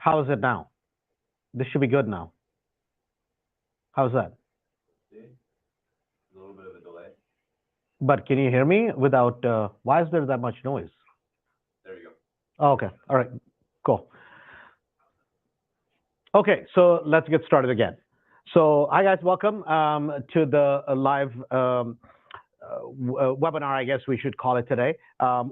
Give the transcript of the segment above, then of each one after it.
How is it now? This should be good now. How's that? But can you hear me without, why is there that much noise? Oh, okay. All right. Cool. Okay. So let's get started again. So hi guys, welcome to the live webinar, I guess we should call it today.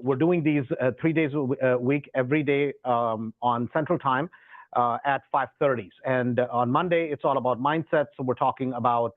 We're doing these 3 days a week, every day on Central Time at 5:30. And on Monday, it's all about mindset. So we're talking about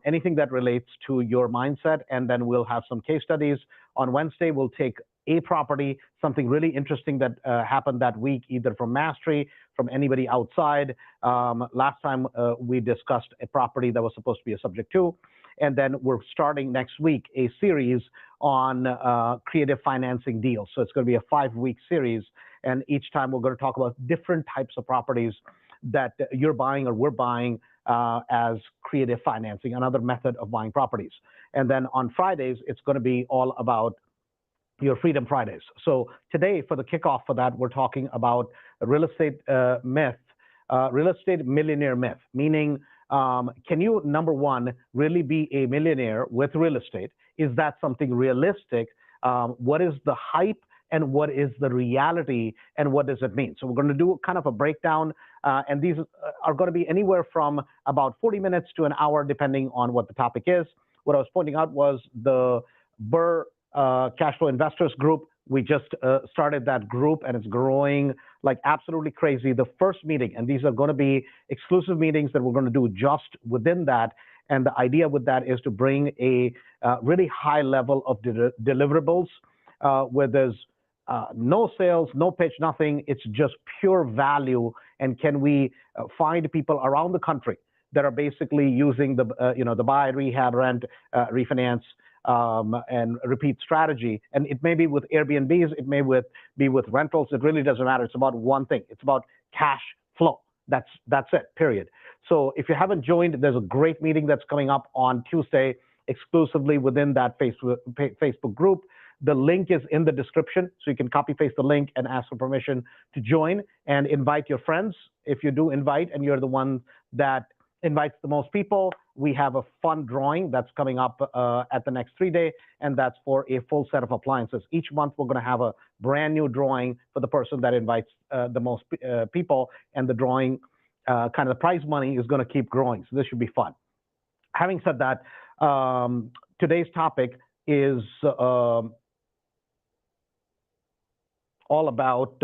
anything that relates to your mindset. And then we'll have some case studies. On Wednesday, we'll take a property, something really interesting that happened that week, either from Mastery, from anybody outside. Last time we discussed a property that was supposed to be a subject to. And then we're starting next week a series on creative financing deals. So it's going to be a 5-week series. And each time we're going to talk about different types of properties that you're buying or we're buying as creative financing, another method of buying properties. And then on Fridays, it's going to be all about your Freedom Fridays. So today, for the kickoff for that, we're talking about real estate myth, real estate millionaire myth, meaning can you, number one, really be a millionaire with real estate? Is that something realistic? What is the hype and what is the reality and what does it mean? So we're going to do kind of a breakdown and these are going to be anywhere from about 40 minutes to an hour, depending on what the topic is. What I was pointing out was the Burr Cash Flow Investors Group. We just started that group and it's growing like absolutely crazy. The first meeting, and these are going to be exclusive meetings that we're going to do just within that. And the idea with that is to bring a really high level of deliverables where there's no sales, no pitch, nothing. It's just pure value. And can we find people around the country that are basically using the the buy, rehab, rent, refinance, and repeat strategy. And it may be with Airbnbs, it may be with rentals. It really doesn't matter. It's about one thing. It's about cash flow. That's it, period. So if you haven't joined, there's a great meeting that's coming up on Tuesday exclusively within that Facebook group. The link is in the description, so you can copy paste the link and ask for permission to join and invite your friends. If you do invite and you're the one that invites the most people, we have a fun drawing that's coming up at the next 3-day, and that's for a full set of appliances. Each month, we're going to have a brand new drawing for the person that invites the most people, and the drawing, kind of the prize money is going to keep growing. So this should be fun. Having said that, today's topic is all about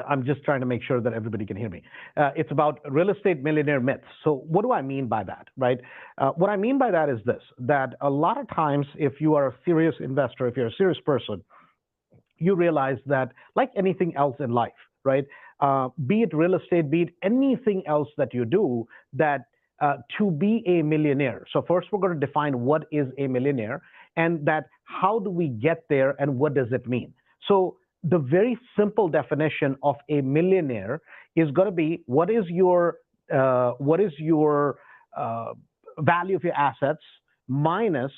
I'm just trying to make sure that everybody can hear me. It's about real estate millionaire myths. So what do I mean by that, right? What I mean by that is this, that a lot of times, if you are a serious investor, if you're a serious person, you realize that like anything else in life, right? Be it real estate, be it anything else that you do, that to be a millionaire. So first we're going to define what is a millionaire and that how do we get there and what does it mean? So the very simple definition of a millionaire is going to be what is your value of your assets minus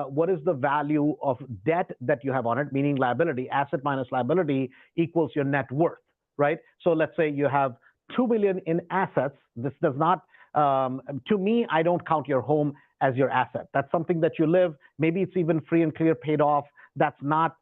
what is the value of debt that you have on it, meaning liability. Asset minus liability equals your net worth, right? So let's say you have 2 million in assets. This does not, to me, I don't count your home as your asset. That's something that you live. Maybe it's even free and clear, paid off. That's not.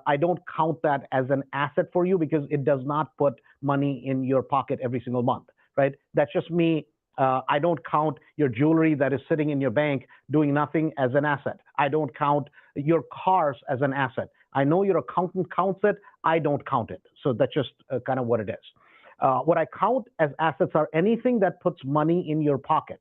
I don't count that as an asset for you because it does not put money in your pocket every single month, right? That's just me. I don't count your jewelry that is sitting in your bank doing nothing as an asset. I don't count your cars as an asset. I know your accountant counts it. I don't count it. So that's just kind of what it is. What I count as assets are anything that puts money in your pocket.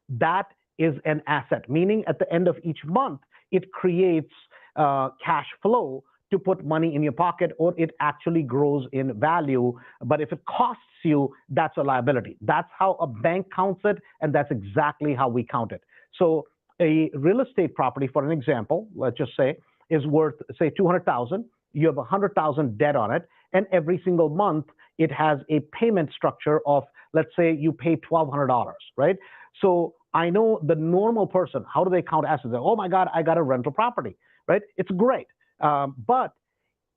That is an asset, meaning at the end of each month, it creates cash flow to put money in your pocket, or it actually grows in value. But if it costs you, that's a liability. That's how a bank counts it, and that's exactly how we count it. So a real estate property, for an example, let's just say, is worth, say, 200,000. You have 100,000 debt on it, and every single month it has a payment structure of, let's say, you pay $1,200, right? So I know the normal person, how do they count assets? Oh my God, I got a rental property, right? It's great. But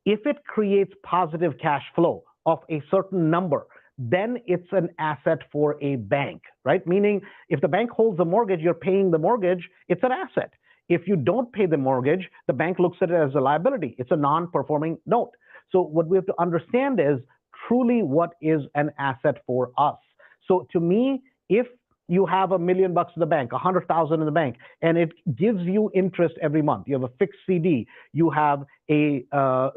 if it creates positive cash flow of a certain number, then it's an asset for a bank, right? Meaning if the bank holds the mortgage, you're paying the mortgage, it's an asset. If you don't pay the mortgage, the bank looks at it as a liability. It's a non-performing note. So what we have to understand is truly what is an asset for us. So to me, if you have $1 million in the bank, 100,000 in the bank, and it gives you interest every month. You have a fixed CD, you have a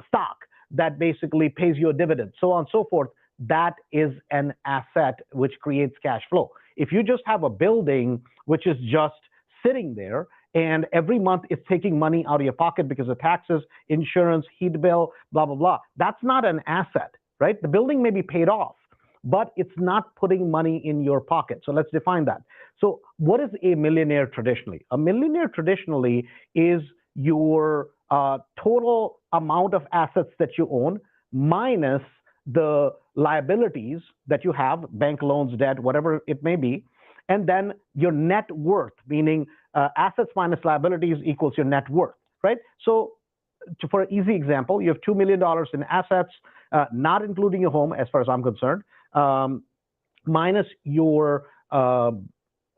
stock that basically pays you a dividend, so on and so forth. That is an asset which creates cash flow. If you just have a building which is just sitting there, and every month it's taking money out of your pocket because of taxes, insurance, heat bill, blah, blah, blah, that's not an asset, right? The building may be paid off, but it's not putting money in your pocket. So let's define that. So what is a millionaire traditionally? A millionaire traditionally is your total amount of assets that you own minus the liabilities that you have, bank loans, debt, whatever it may be, and then your net worth, meaning assets minus liabilities equals your net worth, right? So for an easy example, you have $2 million in assets, not including your home, as far as I'm concerned, minus your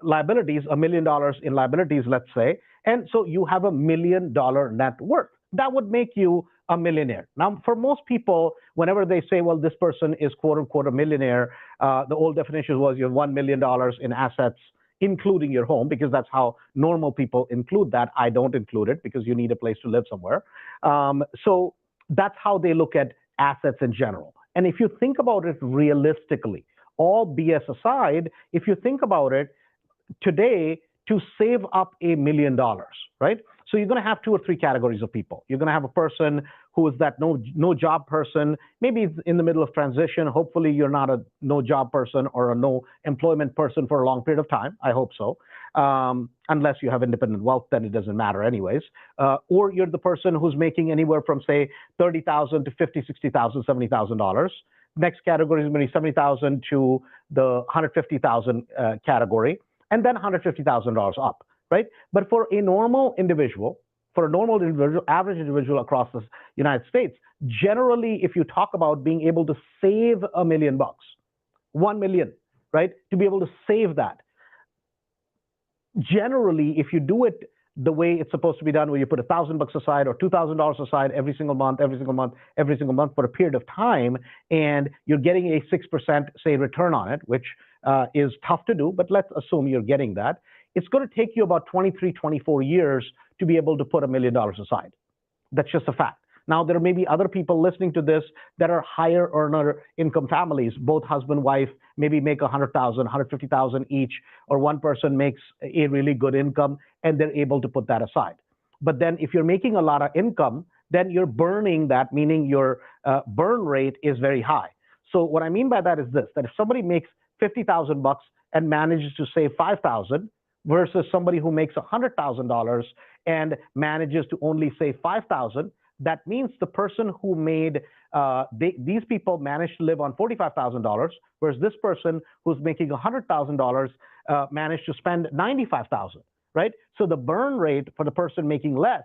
liabilities, $1 million in liabilities, let's say, and so you have $1 million net worth. That would make you a millionaire. Now, for most people, whenever they say, well, this person is quote unquote a millionaire, the old definition was you have $1 million in assets, including your home, because that's how normal people include that. I don't include it because you need a place to live somewhere. So that's how they look at assets in general. And if you think about it realistically, all BS aside, if you think about it, today, to save up $1 million, right? So you're going to have 2 or 3 categories of people. You're going to have a person who is that no job person, maybe in the middle of transition. Hopefully you're not a no job person or a no employment person for a long period of time. I hope so. Unless you have independent wealth, then it doesn't matter anyways. Or you're the person who's making anywhere from, say, $30,000 to $50,000, $60,000, $70,000. Next category is going to be $70,000 to the $150,000 category, and then $150,000 up, right? But for a normal individual, average individual across the United States, generally, if you talk about being able to save $1 million, 1 million, right? To be able to save that, generally, if you do it the way it's supposed to be done, where you put $1,000 aside or $2,000 aside every single month for a period of time, and you're getting a 6%, say, return on it, which is tough to do, but let's assume you're getting that. It's going to take you about 23, 24 years to be able to put $1 million aside. That's just a fact. Now, there may be other people listening to this that are higher earner income families, both husband, wife, maybe make 100,000, 150,000 each, or one person makes a really good income and they're able to put that aside. But then if you're making a lot of income, then you're burning that, meaning your burn rate is very high. So what I mean by that is this, that if somebody makes $50,000 and manages to save 5,000 versus somebody who makes $100,000 and manages to only save 5,000, that means the person who made, these people managed to live on $45,000, whereas this person who's making $100,000 managed to spend $95,000, right? So the burn rate for the person making less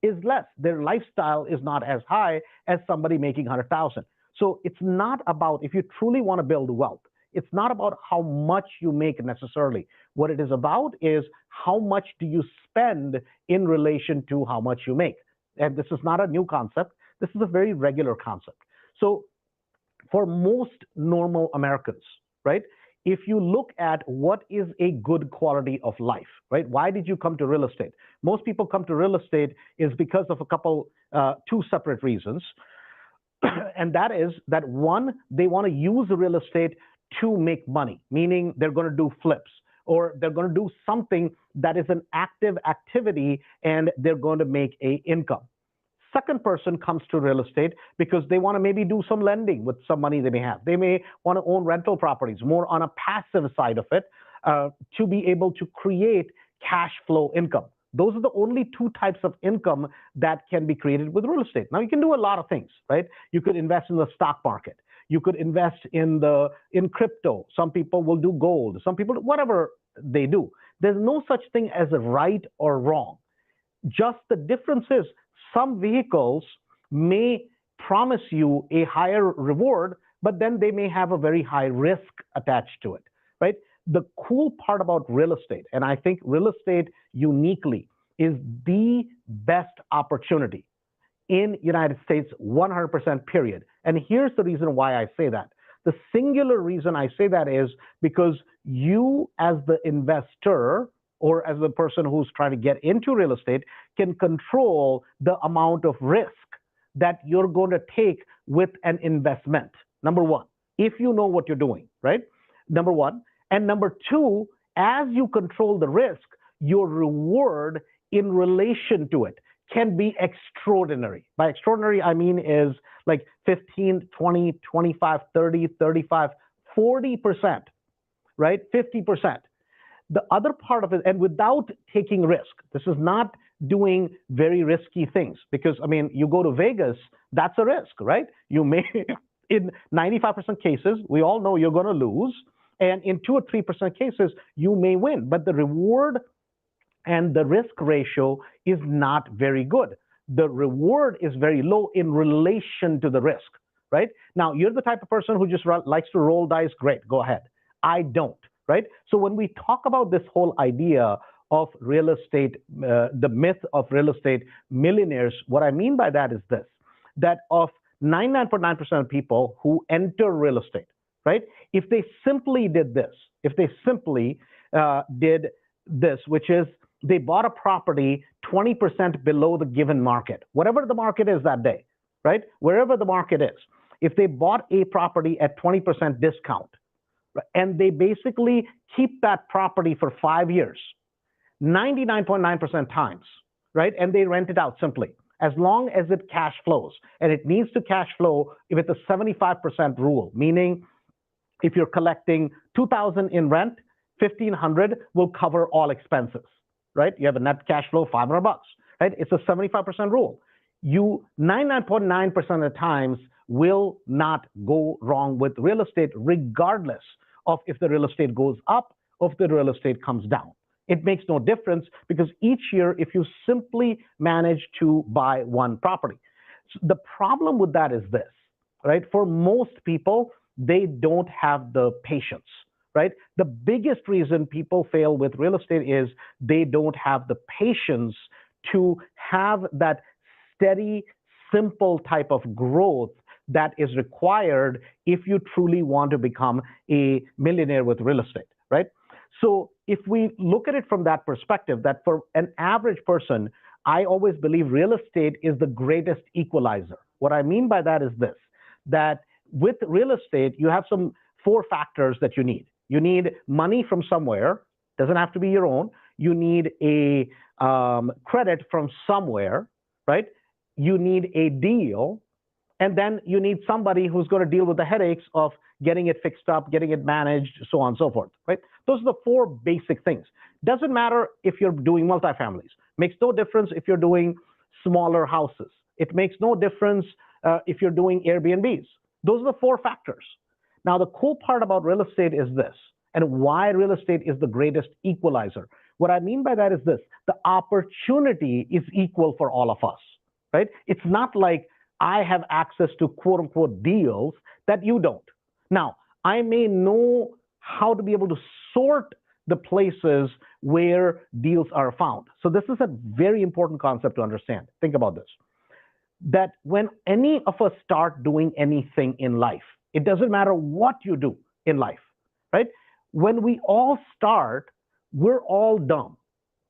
is less. Their lifestyle is not as high as somebody making 100,000. So it's not about, if you truly want to build wealth, it's not about how much you make necessarily. What it is about is how much do you spend in relation to how much you make. And this is not a new concept. This is a very regular concept. So for most normal Americans, right, if you look at what is a good quality of life, right, why did you come to real estate? Most people come to real estate is because of a couple, 2 separate reasons. And that is that one, they want to use real estate to make money, meaning they're going to do flips or they're going to do something that is an active activity and they're going to make a income. Second person comes to real estate because they want to maybe do some lending with some money they may have. They may want to own rental properties more on a passive side of it to be able to create cash flow income. Those are the only two types of income that can be created with real estate. Now you can do a lot of things, right? You could invest in the stock market. You could invest in crypto. Some people will do gold. Some people, whatever they do. There's no such thing as a right or wrong. Just the difference is some vehicles may promise you a higher reward, but then they may have a very high risk attached to it, right? The cool part about real estate, and I think real estate uniquely is the best opportunity in United States 100% period. And here's the reason why I say that. The singular reason I say that is because you as the investor or as the person who's trying to get into real estate can control the amount of risk that you're going to take with an investment. Number one, if you know what you're doing, right? Number one. And number two, as you control the risk, your reward in relation to it can be extraordinary. By extraordinary, I mean is like 15, 20, 25, 30, 35, 40%, right? 50%. The other part of it, and without taking risk, this is not doing very risky things because, I mean, you go to Vegas, that's a risk, right? You may, in 95% cases, we all know you're going to lose. And in 2 or 3% cases, you may win. But the reward and the risk ratio is not very good. The reward is very low in relation to the risk, right? Now, you're the type of person who just likes to roll dice. Great, go ahead. I don't, right? So when we talk about this whole idea of real estate, the myth of real estate millionaires, what I mean by that is this, that of 99.9% of people who enter real estate, right? If they simply did this, if they simply did this, which is they bought a property 20% below the given market, whatever the market is that day, right? Wherever the market is, if they bought a property at 20% discount, and they basically keep that property for 5 years, 99.9% times, right? And they rent it out simply, as long as it cash flows. And it needs to cash flow with a 75% rule, meaning if you're collecting $2,000 in rent, $1,500 will cover all expenses, right? You have a net cash flow, $500, right? It's a 75% rule. You 99.9% of the times will not go wrong with real estate, regardless of if the real estate goes up or if the real estate comes down. It makes no difference because each year, if you simply manage to buy one property. So the problem with that is this, right? For most people, they don't have the patience, right? The biggest reason people fail with real estate is they don't have the patience to have that steady, simple type of growth that is required if you truly want to become a millionaire with real estate, right? So if we look at it from that perspective, that for an average person, I always believe real estate is the greatest equalizer. What I mean by that is this, that with real estate, you have some 4 factors that you need. You need money from somewhere, doesn't have to be your own. You need a credit from somewhere, right? You need a deal, and then you need somebody who's going to deal with the headaches of getting it fixed up, getting it managed, so on and so forth, right? Those are the 4 basic things. Doesn't matter if you're doing multifamilies. Makes no difference if you're doing smaller houses. It makes no difference if you're doing Airbnbs. Those are the 4 factors. Now, the cool part about real estate is this, and why real estate is the greatest equalizer. What I mean by that is this, the opportunity is equal for all of us, right? It's not like I have access to quote unquote deals that you don't. Now, I may know how to be able to sort the places where deals are found. So this is a very important concept to understand. Think about this, that when any of us start doing anything in life, it doesn't matter what you do in life, right? When we all start, we're all dumb.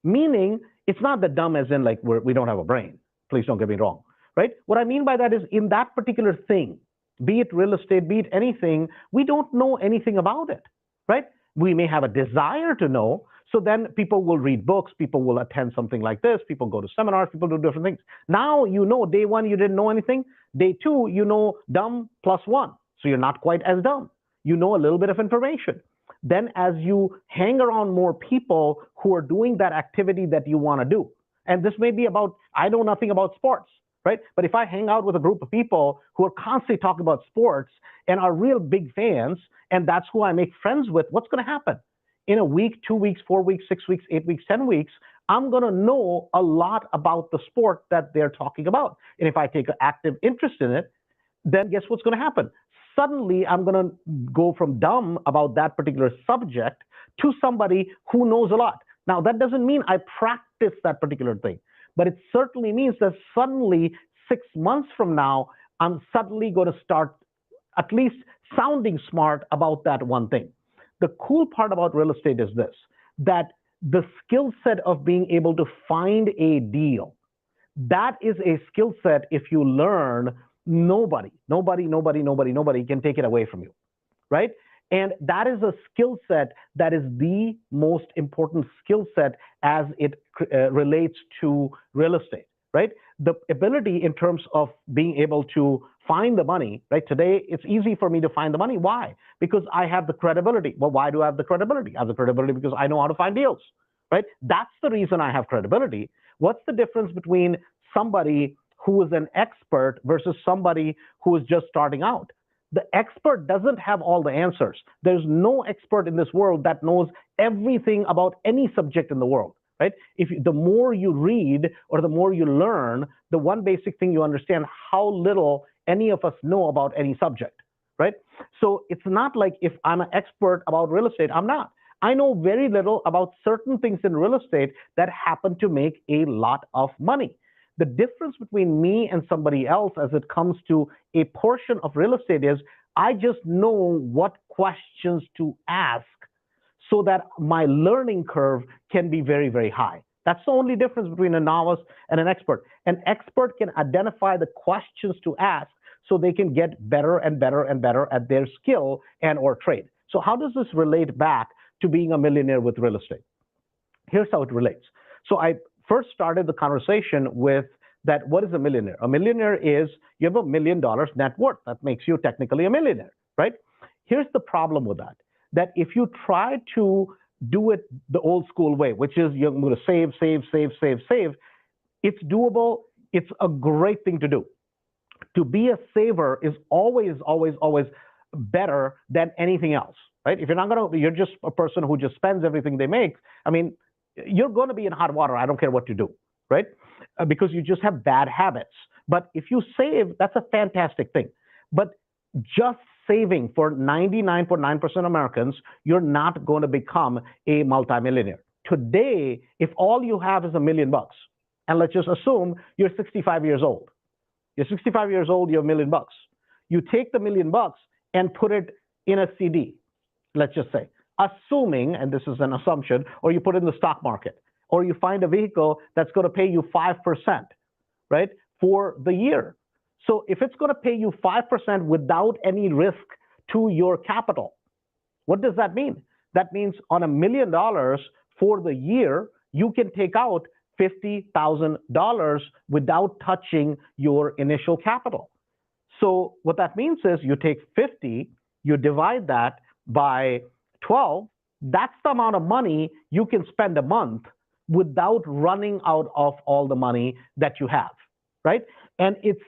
Meaning, it's not that dumb as in like we don't have a brain. Please don't get me wrong. right? What I mean by that is in that particular thing, be it real estate, be it anything, we don't know anything about it, right? We may have a desire to know. So then people will read books, people will attend something like this, people go to seminars, people do different things. Now you know day one you didn't know anything. Day two, you know dumb plus one. So you're not quite as dumb. You know a little bit of information. Then as you hang around more people who are doing that activity that you want to do, and this may be about, I know nothing about sports, right? But if I hang out with a group of people who are constantly talking about sports and are real big fans, and that's who I make friends with, what's going to happen? In a week, 2 weeks, 4 weeks, 6 weeks, 8 weeks, 10 weeks, I'm going to know a lot about the sport that they're talking about. And if I take an active interest in it, then guess what's going to happen? Suddenly, I'm going to go from dumb about that particular subject to somebody who knows a lot. Now, that doesn't mean I practice that particular thing, but it certainly means that suddenly 6 months from now, I'm suddenly going to start at least sounding smart about that one thing. The cool part about real estate is this, that the skill set of being able to find a deal, that is a skill set. If you learn, nobody can take it away from you, right? And that is a skill set that is the most important skill set as it relates to real estate, right? The ability in terms of being able to find the money, right? Today, it's easy for me to find the money. Why? Because I have the credibility. Well, why do I have the credibility? I have the credibility because I know how to find deals, right? That's the reason I have credibility. What's the difference between somebody who is an expert versus somebody who is just starting out? The expert doesn't have all the answers. There's no expert in this world that knows everything about any subject in the world, right? The more you read or the more you learn, the one basic thing you understand how little any of us know about any subject, right? So it's not like if I'm an expert about real estate, I'm not. I know very little about certain things in real estate that happen to make a lot of money. The difference between me and somebody else as it comes to a portion of real estate is I just know what questions to ask so that my learning curve can be very, very high. That's the only difference between a novice and an expert. An expert can identify the questions to ask so they can get better and better and better at their skill and or trade. So how does this relate back to being a millionaire with real estate? Here's how it relates. So I first started the conversation with that what is a millionaire? A millionaire is you have $1 million net worth. That makes you technically a millionaire, right? Here's the problem with that, that if you try to do it the old school way, which is you're going to save, it's doable. It's a great thing to do. To be a saver is always better than anything else, right? If you're not going to, you're just a person who just spends everything they make. I mean, you're going to be in hot water. I don't care what you do, right? Because you just have bad habits. But if you save, that's a fantastic thing. But just saving for 99.9% of Americans, you're not going to become a multimillionaire. Today, if all you have is $1 million, and let's just assume you're 65 years old. You're 65 years old, you have $1 million. You take the $1 million and put it in a CD, let's just say, assuming, and this is an assumption, or you put it in the stock market, or you find a vehicle that's going to pay you 5%, right, for the year. So if it's going to pay you 5% without any risk to your capital, what does that mean? That means on $1 million for the year, you can take out $50,000 without touching your initial capital. So what that means is you take 50, you divide that by 12, that's the amount of money you can spend a month without running out of all the money that you have, right? And it's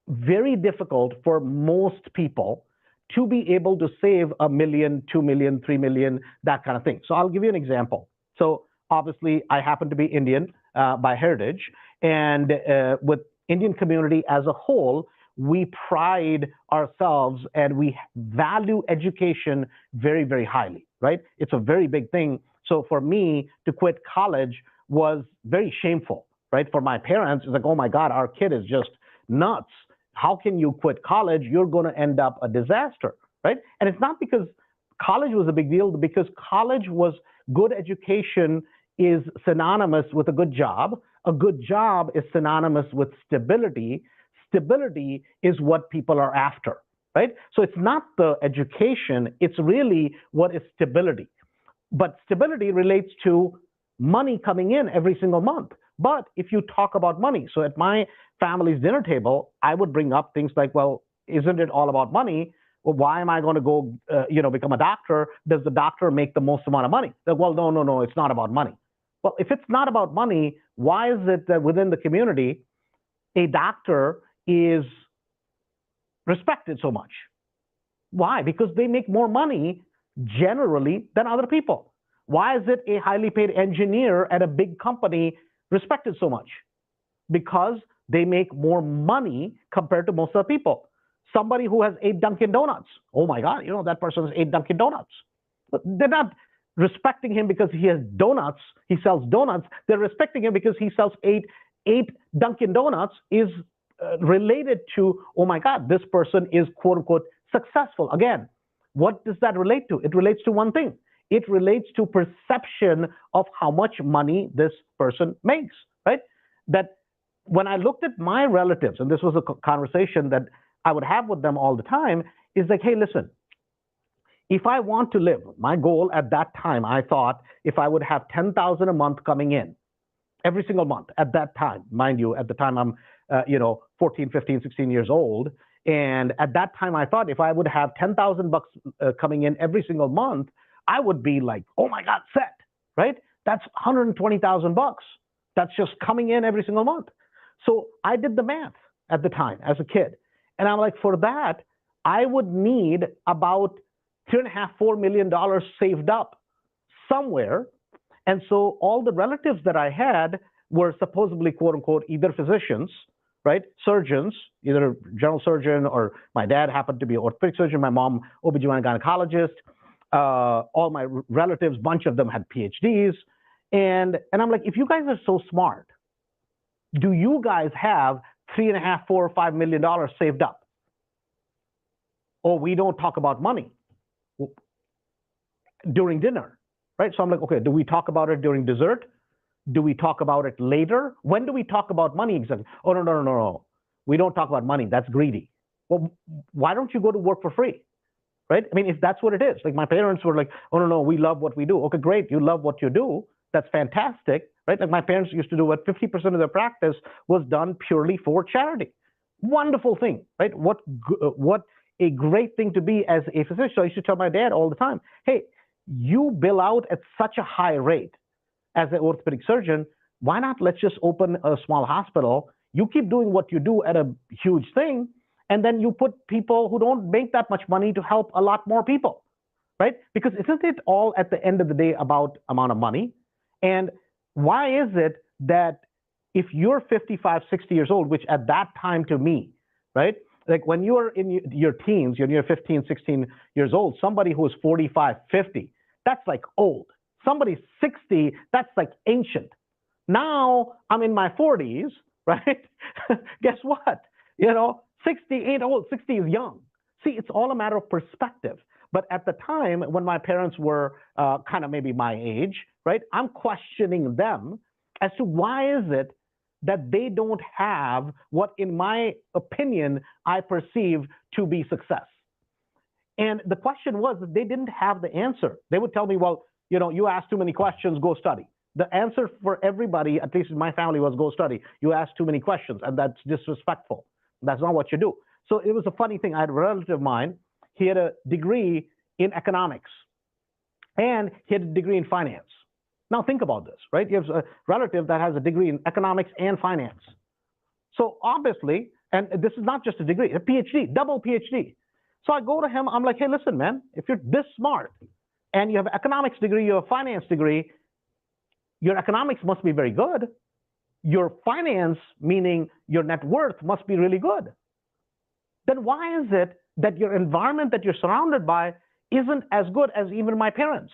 very difficult for most people to be able to save $1 million, $2 million, $3 million, that kind of thing. So I'll give you an example. So obviously, I happen to be Indian by heritage, and with Indian community as a whole, we pride ourselves and we value education very, very highly, right? It's a very big thing. So for me to quit college was very shameful, right? For my parents, it's like, oh my God, our kid is just nuts. How can you quit college? You're going to end up a disaster, right? And it's not because college was a big deal, because college was good education is synonymous with a good job. A good job is synonymous with stability. stability is what people are after, right? So it's not the education, it's really what is stability. But stability relates to money coming in every single month. But if you talk about money, so at my family's dinner table, I would bring up things like, well, isn't it all about money? Well, why am I going to go, become a doctor? Does the doctor make the most amount of money? Like, well, no, no, no, it's not about money. Well, if it's not about money, why is it that within the community, a doctor is respected so much? Why? Because they make more money generally than other people. Why is it a highly paid engineer at a big company respected so much? Because they make more money compared to most of the people. Somebody who has 8 Dunkin' Donuts, oh my God, that person has 8 Dunkin' Donuts. But they're not respecting him because he has donuts, he sells donuts. They're respecting him because he sells eight Dunkin' Donuts is related to, oh my God, this person is quote unquote successful. Again, what does that relate to? It relates to one thing. It relates to perception of how much money this person makes, right? That when I looked at my relatives, and this was a conversation that I would have with them all the time, is like, hey, listen, if I want to live, my goal at that time, I thought if I would have 10,000 a month coming in every single month at that time, mind you, at the time I'm, 14, 15, 16 years old. And at that time, I thought if I would have 10,000 bucks coming in every single month, I would be like, oh my God, set, right? That's 120,000 bucks. That's just coming in every single month. So I did the math at the time as a kid. And I'm like, for that, I would need about $3.5–4 million saved up somewhere. And so all the relatives that I had were supposedly, quote unquote, either physicians, right? Surgeons, either general surgeon, or my dad happened to be an orthopedic surgeon, my mom, OB/GYN gynecologist. All my relatives, bunch of them had PhDs. And I'm like, if you guys are so smart, do you guys have $3.5, $4, or $5 million saved up? Or we don't talk about money during dinner, right? So I'm like, okay, do we talk about it during dessert? Do we talk about it later? When do we talk about money exactly? Oh, no, no, no, no, no. We don't talk about money. That's greedy. Well, why don't you go to work for free? Right? I mean, if that's what it is, like my parents were like, oh, no, no, we love what we do. Okay, great. You love what you do. That's fantastic, right? Like my parents used to do what 50% of their practice was done purely for charity. Wonderful thing, right? What a great thing to be as a physician. So I used to tell my dad all the time, hey, you bill out at such a high rate as an orthopedic surgeon. Why not let's just open a small hospital? You keep doing what you do at a huge thing, and then you put people who don't make that much money to help a lot more people, right? Because isn't it all at the end of the day about amount of money? And why is it that if you're 55, 60 years old, which at that time to me, right? Like when you're in your teens, you're 15, 16 years old, somebody who is 45, 50, that's like old. Somebody 60, that's like ancient. Now I'm in my 40s, right? Guess what? 60 ain't old, 60 is young. See, it's all a matter of perspective. But at the time when my parents were kind of maybe my age, right, I'm questioning them as to why is it that they don't have what, in my opinion, I perceive to be success. And the question was that they didn't have the answer. They would tell me, well, you ask too many questions, go study. The answer for everybody, at least in my family, was go study. You ask too many questions, and that's disrespectful. That's not what you do. So it was a funny thing. I had a relative of mine. He had a degree in economics, and he had a degree in finance. Now think about this, right? You have a relative that has a degree in economics and finance. So obviously, and this is not just a degree, a PhD, double PhD. So I go to him, I'm like, hey, listen, man, if you're this smart and you have an economics degree, you have a finance degree, your economics must be very good. Your finance, meaning your net worth, must be really good. Then why is it that your environment that you're surrounded by isn't as good as even my parents?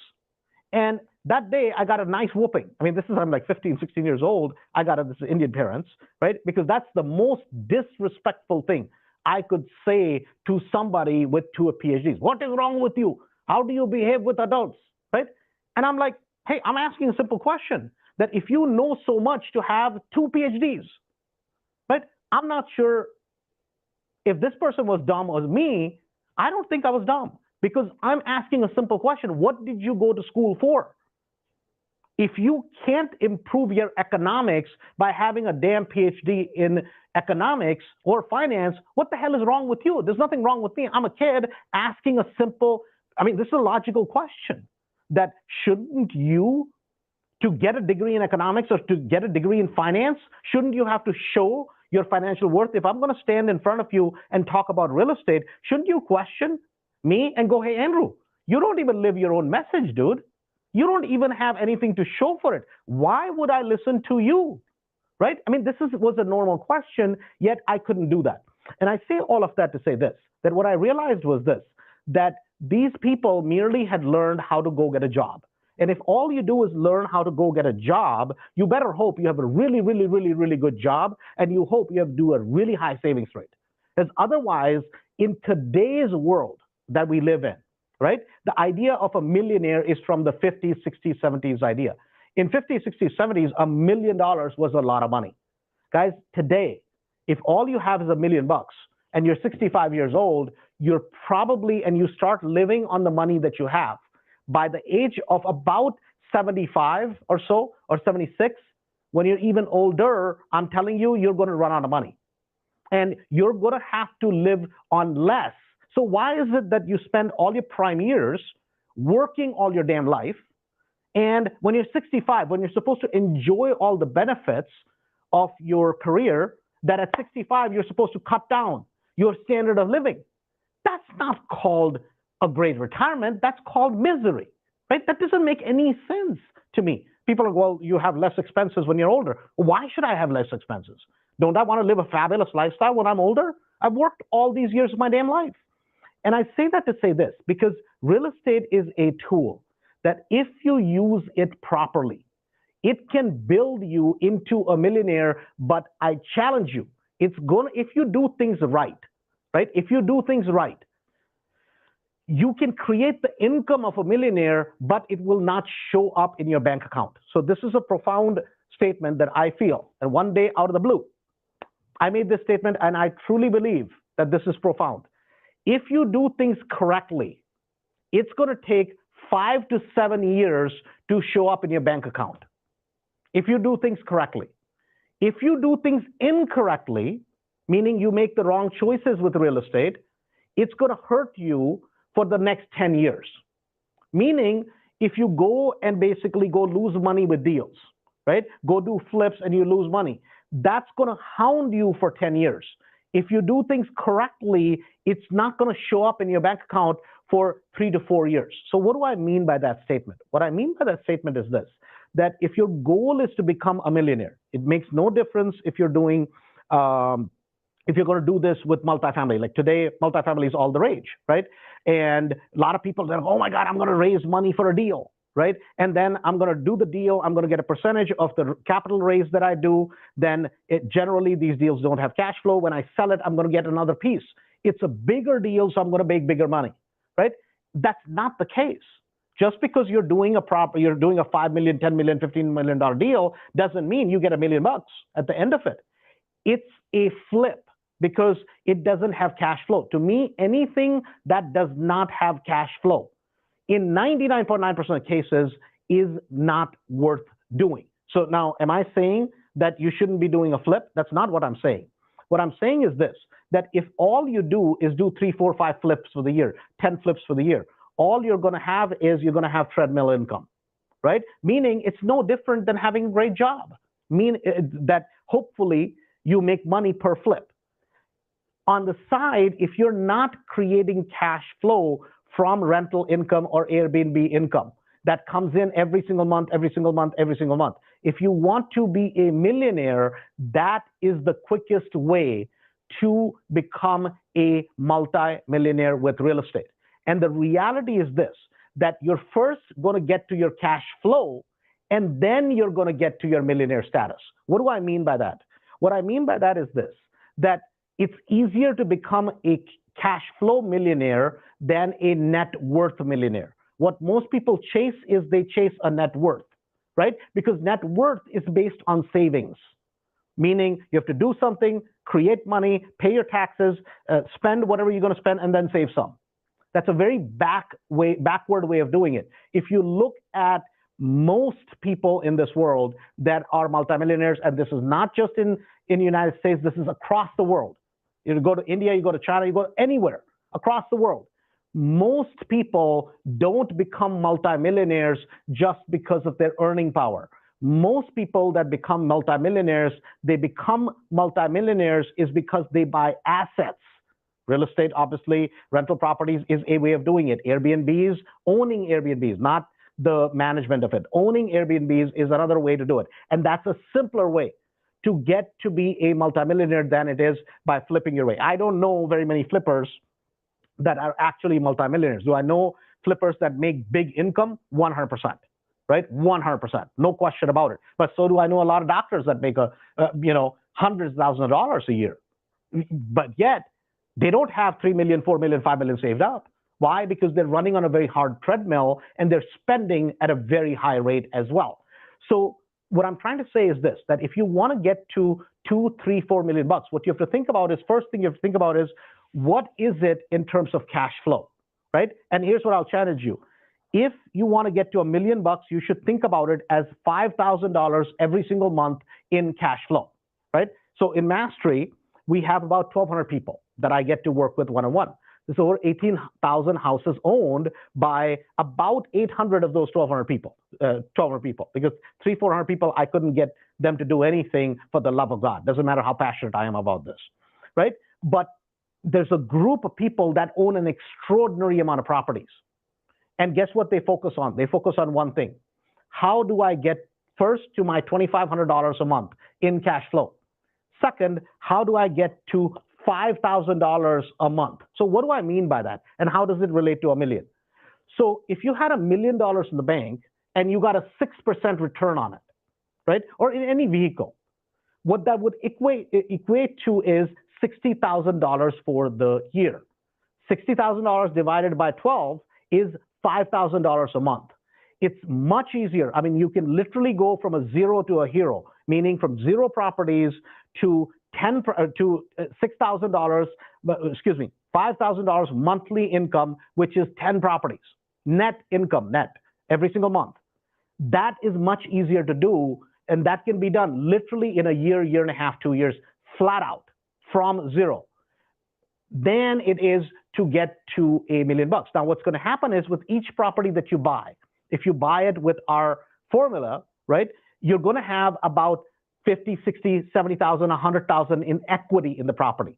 And that day I got a nice whooping. I mean, I'm like 15, 16 years old. I got this Indian parents, right? Because that's the most disrespectful thing I could say to somebody with 2 PhDs. What is wrong with you? How do you behave with adults, right? And I'm like, hey, I'm asking a simple question, that if you know so much to have 2 PhDs, right? I'm not sure If this person was dumb as me, I don't think I was dumb because I'm asking a simple question. What did you go to school for? If you can't improve your economics by having a damn PhD in economics or finance, what the hell is wrong with you? There's nothing wrong with me. I'm a kid asking a simple, this is a logical question that shouldn't you, to get a degree in economics or to get a degree in finance, shouldn't you have to show your financial worth? If I'm going to stand in front of you and talk about real estate, shouldn't you question me and go, hey, Andrew, you don't even live your own message, dude. You don't even have anything to show for it. Why would I listen to you? Right? Was a normal question, yet I couldn't do that. And I say all of that to say this, that what I realized was this, that these people merely had learned how to go get a job. And if all you do is learn how to go get a job, you better hope you have a really, really, really, really good job, and you hope you do a really high savings rate. Because otherwise, in today's world that we live in, right, the idea of a millionaire is from the 50s, 60s, 70s idea. In 50s, 60s, 70s, $1 million was a lot of money. Guys, today, if all you have is $1 million and you're 65 years old, you're probably, and you start living on the money that you have, by the age of about 75 or so, or 76, when you're even older, I'm telling you, you're going to run out of money. And you're going to have to live on less. So why is it that you spend all your prime years working all your damn life, and when you're 65, when you're supposed to enjoy all the benefits of your career, that at 65 you're supposed to cut down your standard of living? That's not called a great retirement. That's called misery, right? That doesn't make any sense to me. People are, well, you have less expenses when you're older. Why should I have less expenses? Don't I want to live a fabulous lifestyle when I'm older? I've worked all these years of my damn life. And I say that to say this, because real estate is a tool that if you use it properly, it can build you into a millionaire. But I challenge you, if you do things right? If you do things right, you can create the income of a millionaire, but it will not show up in your bank account. So this is a profound statement that I feel. And one day out of the blue, I made this statement, and I truly believe that this is profound. If you do things correctly, it's going to take 5 to 7 years to show up in your bank account. If you do things correctly. If you do things incorrectly, meaning you make the wrong choices with real estate, it's going to hurt you for the next 10 years. Meaning, if you go and basically go lose money with deals, right? Go do flips and you lose money. That's going to hound you for 10 years. If you do things correctly, it's not going to show up in your bank account for 3 to 4 years. So what do I mean by that statement? What I mean by that statement is this, that if your goal is to become a millionaire, it makes no difference if you're doing, if you're going to do this with multifamily. Like today, multifamily is all the rage, right? And a lot of people are, oh my God, I'm going to raise money for a deal, right? And then I'm going to do the deal. I'm going to get a percentage of the capital raise that I do. Then generally these deals don't have cash flow. When I sell it, I'm going to get another piece. It's a bigger deal, so I'm going to make bigger money, right? That's not the case. Just because you're doing a $5 million, $10 million, $15 million deal doesn't mean you get $1 million at the end of it. It's a flip because it doesn't have cash flow. To me, anything that does not have cash flow in 99.9% of cases is not worth doing. So now, am I saying that you shouldn't be doing a flip? That's not what I'm saying. What I'm saying is this, that if all you do is do 3, 4, 5 flips for the year, 10 flips for the year, all you're going to have is you're going to have treadmill income, right? Meaning it's no different than having a great job. That hopefully you make money per flip. On the side, if you're not creating cash flow from rental income or Airbnb income that comes in every single month, every single month, every single month, if you want to be a millionaire, that is the quickest way to become a multi-millionaire with real estate. And the reality is this, that you're first going to get to your cash flow, and then you're going to get to your millionaire status. What do I mean by that? What I mean by that is this, that it's easier to become a cash flow millionaire than a net worth millionaire. What most people chase is they chase a net worth, right? Because net worth is based on savings. meaning you have to do something, create money, pay your taxes, spend whatever you're going to spend, and then save some. That's a very backward way of doing it. If you look at most people in this world that are multimillionaires, and this is not just in the United States, this is across the world. You go to India, you go to China, you go anywhere across the world. Most people don't become multimillionaires just because of their earning power. Most people that become multimillionaires, they become multimillionaires is because they buy assets. Real estate, obviously, rental properties is a way of doing it. Airbnbs, owning Airbnbs, not the management of it. Owning Airbnbs is another way to do it. And that's a simpler way to get to be a multimillionaire than it is by flipping your way. I don't know very many flippers that are actually multimillionaires. Do I know flippers that make big income? 100%, right? 100%, no question about it. But so do I know a lot of doctors that make hundreds of thousands of dollars a year. But yet, they don't have 3 million, 4 million, 5 million saved up. Why? Because they're running on a very hard treadmill and they're spending at a very high rate as well. So what I'm trying to say is this, that if you want to get to 2, 3, 4 million bucks, what you have to think about is, first thing you have to think about is, what is it in terms of cash flow, right? And here's what I'll challenge you. If you want to get to $1 million bucks, you should think about it as $5,000 every single month in cash flow, right? So in Mastery, we have about 1,200 people that I get to work with one-on-one. There's over 18,000 houses owned by about 800 of those 1,200 people, because 300, 400 people, I couldn't get them to do anything for the love of God. Doesn't matter how passionate I am about this, right? But there's a group of people that own an extraordinary amount of properties. And guess what they focus on? They focus on one thing. How do I get first to my $2,500 a month in cash flow? Second, how do I get to $5,000 a month? So what do I mean by that? And how does it relate to $1 million? So if you had $1 million in the bank and you got a 6% return on it, right? Or in any vehicle, what that would equate to is $60,000 for the year. $60,000 divided by 12 is $5,000 a month. It's much easier. I mean, you can literally go from a zero to a hero, meaning from 0 properties to $6,000, excuse me, $5,000 monthly income, which is 10 properties, net income, net, every single month. That is much easier to do, and that can be done literally in a year, year and a half, 2 years, flat out, from 0. Than it is to get to $1 million bucks. Now, what's going to happen is with each property that you buy, if you buy it with our formula, right, you're going to have about 50, 60, 70,000, 100,000 in equity in the property.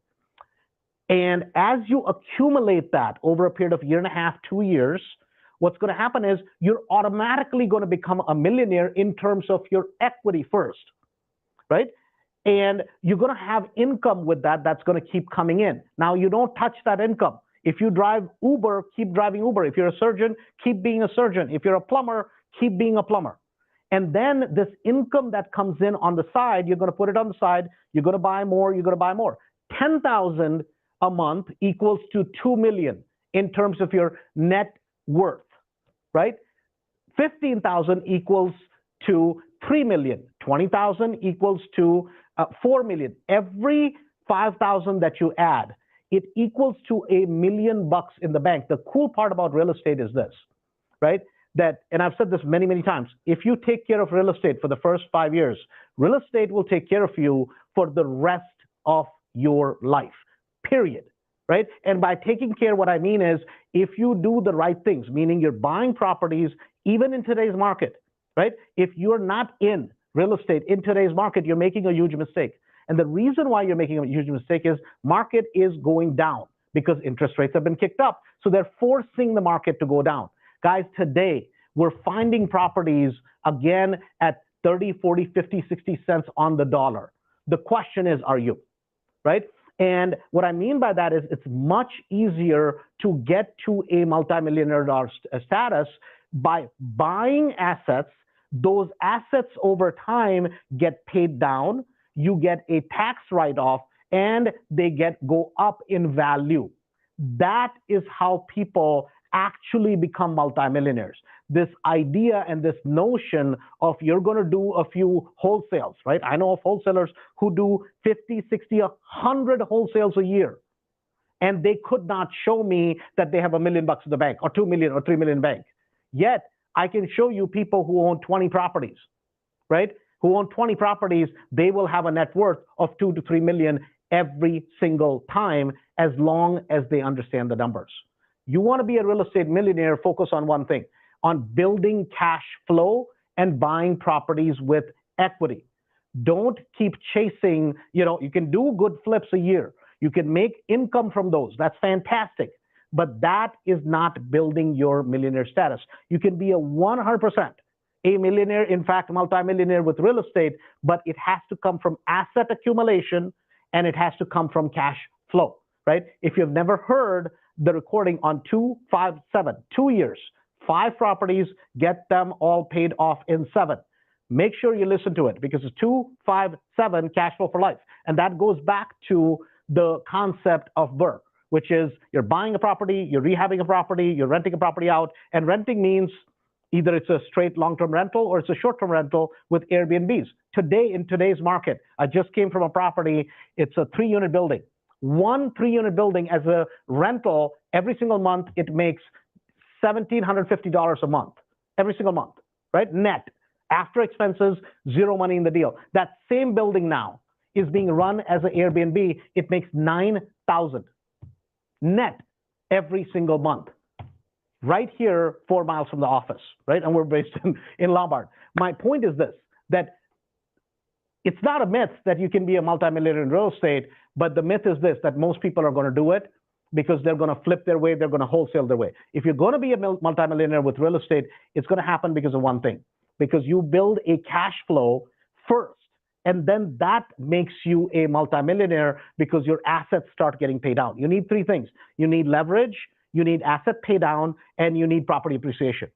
And as you accumulate that over a period of year and a half, 2 years, what's going to happen is you're automatically going to become a millionaire in terms of your equity first, right? And you're going to have income with that that's going to keep coming in. Now, you don't touch that income. If you drive Uber, keep driving Uber. If you're a surgeon, keep being a surgeon. If you're a plumber, keep being a plumber. And then this income that comes in on the side, you're going to put it on the side. You're going to buy more. You're going to buy more. 10,000 a month equals to 2 million in terms of your net worth, right? 15,000 equals to 3 million. 20,000 equals to 4 million. Every 5,000 that you add, it equals to $1 million bucks in the bank. The cool part about real estate is this, right? That, and I've said this many, many times, if you take care of real estate for the first 5 years, real estate will take care of you for the rest of your life, period, right? And by taking care, what I mean is if you do the right things, meaning you're buying properties, even in today's market, right? If you're not in real estate in today's market, you're making a huge mistake. And the reason why you're making a huge mistake is market is going down because interest rates have been kicked up. So they're forcing the market to go down. Guys, today we're finding properties again at 30, 40, 50, 60 cents on the dollar. The question is, are you, right? And what I mean by that is it's much easier to get to a multimillionaire status by buying assets. Those assets over time get paid down. You get a tax write-off and they go up in value. That is how people actually become multimillionaires. this idea and this notion of you're going to do a few wholesales, right? I know of wholesalers who do 50, 60, 100 wholesales a year, and they could not show me that they have $1 million in the bank or 2 million or 3 million bank. Yet I can show you people who own 20 properties, right? Who own 20 properties, they will have a net worth of 2 to 3 million every single time, as long as they understand the numbers. You want to be a real estate millionaire, focus on one thing, on building cash flow and buying properties with equity. Don't keep chasing, you can do good flips a year. You can make income from those. That's fantastic. But that is not building your millionaire status. You can be a 100% a millionaire, in fact, multimillionaire with real estate, but it has to come from asset accumulation and it has to come from cash flow, right? If you've never heard the recording on 257, 2 years, 5 properties, get them all paid off in 7. Make sure you listen to it, because it's 257 cash flow for life. And that goes back to the concept of BRRRR, which is you're buying a property, you're rehabbing a property, you're renting a property out, and renting means either it's a straight long-term rental or it's a short-term rental with Airbnbs. Today, in today's market, I just came from a property, it's a 3-unit building. One 3-unit building as a rental, every single month, it makes $1,750 a month, every single month, right? Net, after expenses, zero money in the deal. That same building now is being run as an Airbnb. It makes $9,000 net every single month. Right here, 4 miles from the office, right? And we're based in Lombard. My point is this, that it's not a myth that you can be a multimillionaire in real estate, but the myth is this, that most people are going to do it because they're going to flip their way, they're going to wholesale their way. If you're going to be a multimillionaire with real estate, it's going to happen because of one thing, because you build a cash flow first, and then that makes you a multimillionaire because your assets start getting paid out. You need 3 things. You need leverage, you need asset pay down, and you need property appreciation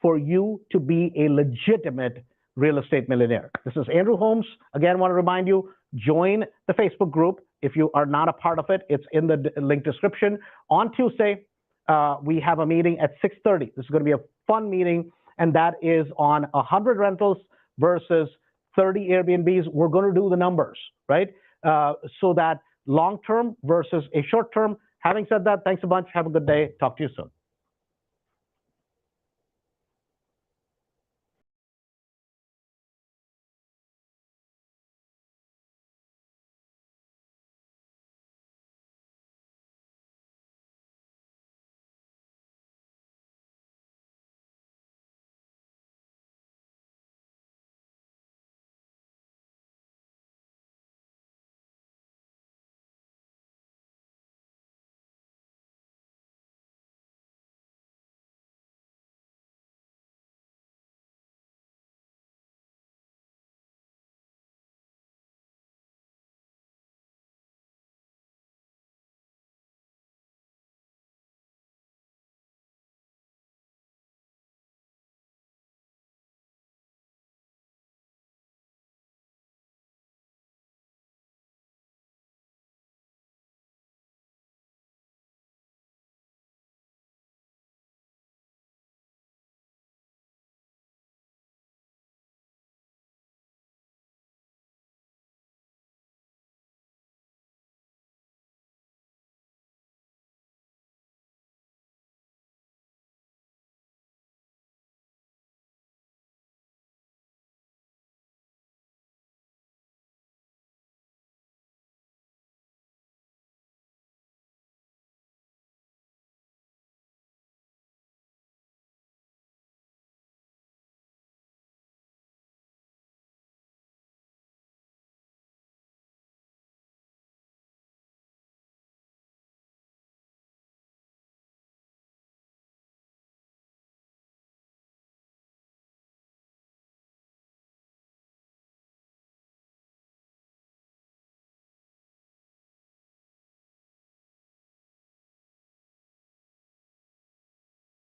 for you to be a legitimate real estate millionaire. This is Andrew Holmes. Again, I want to remind you, join the Facebook group. If you are not a part of it, it's in the link description. On Tuesday, we have a meeting at 6:30. This is going to be a fun meeting, and that is on 100 rentals versus 30 Airbnbs. We're going to do the numbers, right? So that long-term versus a short-term. Having said that, thanks a bunch. Have a good day. Talk to you soon.